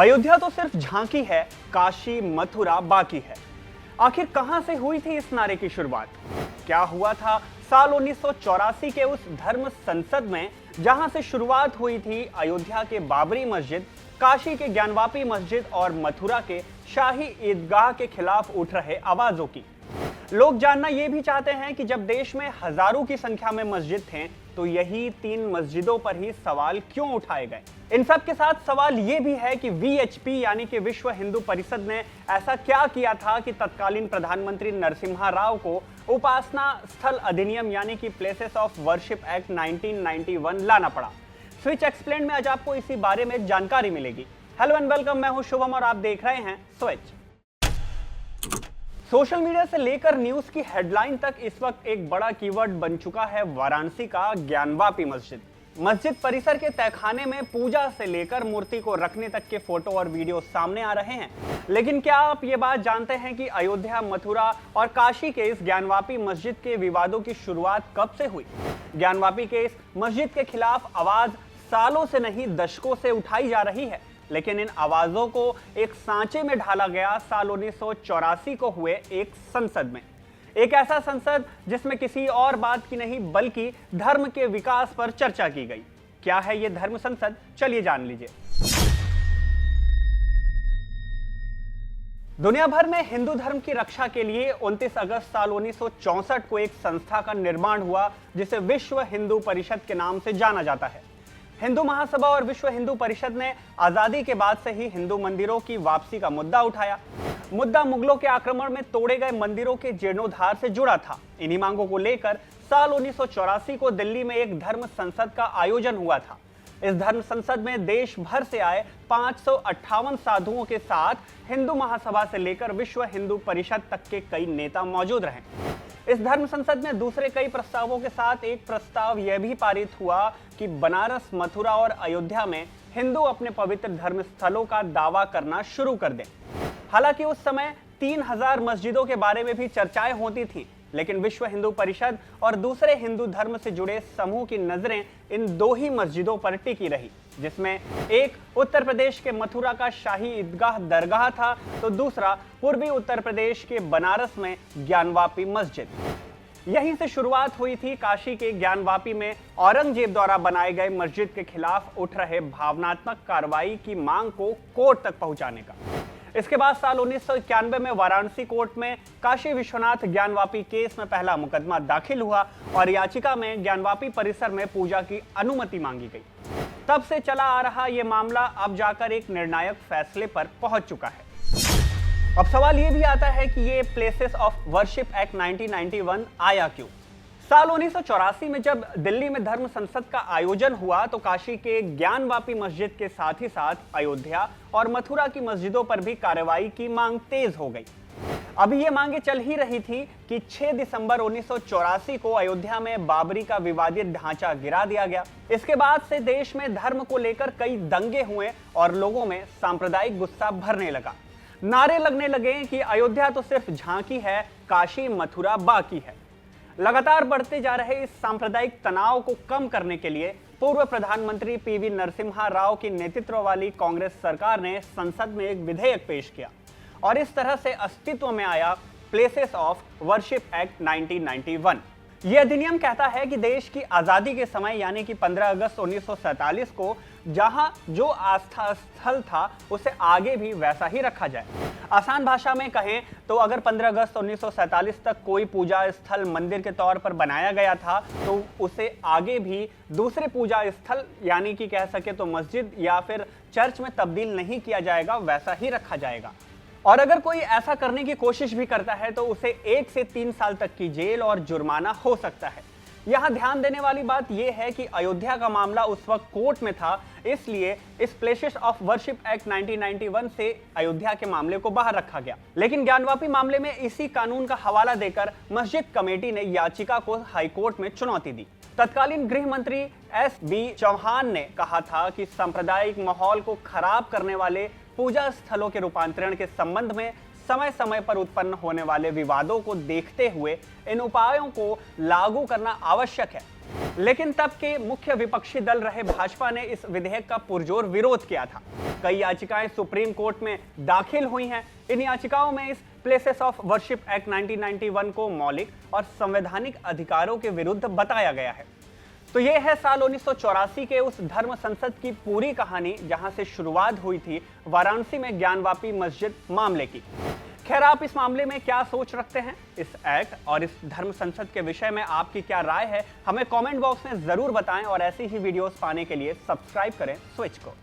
अयोध्या तो सिर्फ झांकी है, काशी मथुरा बाकी है। आखिर कहां से हुई थी इस नारे की शुरुआत? क्या हुआ था साल 1984 के उस धर्म संसद में, जहां से शुरुआत हुई थी अयोध्या के बाबरी मस्जिद, काशी के ज्ञानवापी मस्जिद और मथुरा के शाही ईदगाह के खिलाफ उठ रहे आवाजों की? लोग जानना यह भी चाहते हैं कि जब देश में हजारों की संख्या में मस्जिद थे, तो यही 3 मस्जिदों पर ही सवाल क्यों उठाए गए। इन सब के साथ सवाल यह भी है कि वीएचपी यानी कि विश्व हिंदू परिषद ने ऐसा क्या किया था कि तत्कालीन प्रधानमंत्री नरसिम्हा राव को उपासना स्थल अधिनियम यानी कि प्लेसेस ऑफ वर्शिप एक्ट 1991 लाना पड़ा। स्विच एक्सप्लेन में आज आपको इसी बारे में जानकारी मिलेगी। हेलो एंड वेलकम, मैं हूं शुभम और आप देख रहे हैं स्विच। सोशल मीडिया से लेकर न्यूज की हेडलाइन तक इस वक्त एक बड़ा कीवर्ड बन चुका है वाराणसी का ज्ञानवापी मस्जिद। मस्जिद परिसर के तहखाने में पूजा से लेकर मूर्ति को रखने तक के फोटो और वीडियो सामने आ रहे हैं। लेकिन क्या आप ये बात जानते हैं कि अयोध्या, मथुरा और काशी के इस ज्ञानवापी मस्जिद के विवादों की शुरुआत कब से हुई? ज्ञानवापी के इस मस्जिद के खिलाफ आवाज सालों से नहीं दशकों से उठाई जा रही है, लेकिन इन आवाजों को एक सांचे में ढाला गया साल 1984 को हुए एक संसद में। एक ऐसा संसद जिसमें किसी और बात की नहीं बल्कि धर्म के विकास पर चर्चा की गई। क्या है यह धर्म संसद? चलिए जान लीजिए। दुनिया भर में हिंदू धर्म की रक्षा के लिए 29 अगस्त साल 1964 को एक संस्था का निर्माण हुआ, जिसे विश्व हिंदू परिषद के नाम से जाना जाता है। हिंदू महासभा और विश्व हिंदू परिषद ने आजादी के बाद से ही हिंदू मंदिरों की वापसी का मुद्दा उठाया। मुद्दा मुगलों के आक्रमण में तोड़े गए मंदिरों के जीर्णोद्धार से जुड़ा था। इन्हीं मांगों को लेकर साल 1984 को दिल्ली में एक धर्म संसद का आयोजन हुआ था। इस धर्म संसद में देश भर से आए 558 साधुओं के साथ हिंदू महासभा से लेकर विश्व हिंदू परिषद तक के कई नेता मौजूद रहे। इस धर्म संसद में दूसरे कई प्रस्तावों के साथ एक प्रस्ताव यह भी पारित हुआ कि बनारस, मथुरा और अयोध्या में हिंदू अपने पवित्र धर्म स्थलों का दावा करना शुरू कर दें। हालांकि उस समय 3000 मस्जिदों के बारे में भी चर्चाएं होती थी, लेकिन विश्व हिंदू परिषद और दूसरे हिंदू धर्म से जुड़े समूह की नजरें इन 2 ही मस्जिदों पर टिकी रही, जिसमें एक उत्तर प्रदेश के मथुरा का शाही ईदगाह दरगाह था, तो दूसरा पूर्वी उत्तर प्रदेश के बनारस में ज्ञानवापी मस्जिद। यहीं से शुरुआत हुई थी काशी के ज्ञानवापी में औरंगजेब द्वारा बनाए गए मस्जिद के खिलाफ उठ रहे भावनात्मक कार्रवाई की मांग को कोर्ट तक पहुंचाने का। इसके बाद साल 1991 में वाराणसी कोर्ट में काशी विश्वनाथ ज्ञानवापी केस में पहला मुकदमा दाखिल हुआ और याचिका में ज्ञानवापी परिसर में पूजा की अनुमति मांगी गई। तब से चला आ रहा यह मामला अब जाकर एक निर्णायक फैसले पर पहुंच चुका है। अब सवाल यह भी आता है कि ये प्लेसेस ऑफ वर्शिप एक्ट 1991 आया क्यों? साल 1984 में जब दिल्ली में धर्म संसद का आयोजन हुआ, तो काशी के ज्ञानवापी मस्जिद के साथ ही साथ अयोध्या और मथुरा की मस्जिदों पर भी कार्रवाई की मांग तेज हो गई। अभी ये मांगे चल ही रही थी कि 6 दिसंबर 1984 को अयोध्या में बाबरी का विवादित ढांचा गिरा दिया गया। इसके बाद से देश में धर्म को लेकर कई दंगे हुए और लोगों में सांप्रदायिक गुस्सा भरने लगा। नारे लगने लगे कि अयोध्या तो सिर्फ झांकी है, काशी मथुरा बाकी है। लगातार बढ़ते जा रहे इस सांप्रदायिक तनाव को कम करने के लिए पूर्व प्रधानमंत्री पीवी नरसिम्हा राव की नेतृत्व वाली कांग्रेस सरकार ने संसद में एक विधेयक पेश किया और इस तरह से अस्तित्व में आया प्लेसेस ऑफ वर्शिप एक्ट 1991। यह अधिनियम कहता है कि देश की आजादी के समय यानी कि 15 अगस्त 1947 को जहां जो आस्था स्थल था उसे आगे भी वैसा ही रखा जाए। आसान भाषा में कहें तो अगर 15 अगस्त 1947 तक कोई पूजा स्थल मंदिर के तौर पर बनाया गया था, तो उसे आगे भी दूसरे पूजा स्थल यानी कि कह सके तो मस्जिद या फिर चर्च में तब्दील नहीं किया जाएगा, वैसा ही रखा जाएगा। और अगर कोई ऐसा करने की कोशिश भी करता है तो उसे 1 से 3 साल तक की जेल और जुर्माना हो सकता है। यहां ध्यान देने वाली बात यह है कि अयोध्या का मामला उस वक्त कोर्ट में था, इसलिए इस प्लेसेस ऑफ वर्शिप एक्ट 1991 से अयोध्या के मामले को बाहर रखा गया। लेकिन ज्ञानवापी मामले में इसी कानून का हवाला देकर मस्जिद कमेटी ने याचिका को हाईकोर्ट में चुनौती दी। तत्कालीन गृह मंत्री S.B. चौहान ने कहा था कि सांप्रदायिक माहौल को खराब करने वाले पूजा स्थलों के रूपांतरण के संबंध में समय समय पर उत्पन्न होने वाले विवादों को देखते हुए इन उपायों को लागू करना आवश्यक है। लेकिन तब के मुख्य विपक्षी दल रहे भाजपा ने इस विधेयक का पुरजोर विरोध किया था। कई याचिकाएं सुप्रीम कोर्ट में दाखिल हुई हैं। इन याचिकाओं में इस प्लेसेस ऑफ वर्शिप एक्ट 1991 को मौलिक और संवैधानिक अधिकारों के विरुद्ध बताया गया है। तो यह है साल 1984 के उस धर्म संसद की पूरी कहानी, जहां से शुरुआत हुई थी वाराणसी में ज्ञानवापी मस्जिद मामले की। खैर, आप इस मामले में क्या सोच रखते हैं? इस एक्ट और इस धर्म संसद के विषय में आपकी क्या राय है? हमें कमेंट बॉक्स में जरूर बताएं और ऐसी ही वीडियोस पाने के लिए सब्सक्राइब करें स्विच को।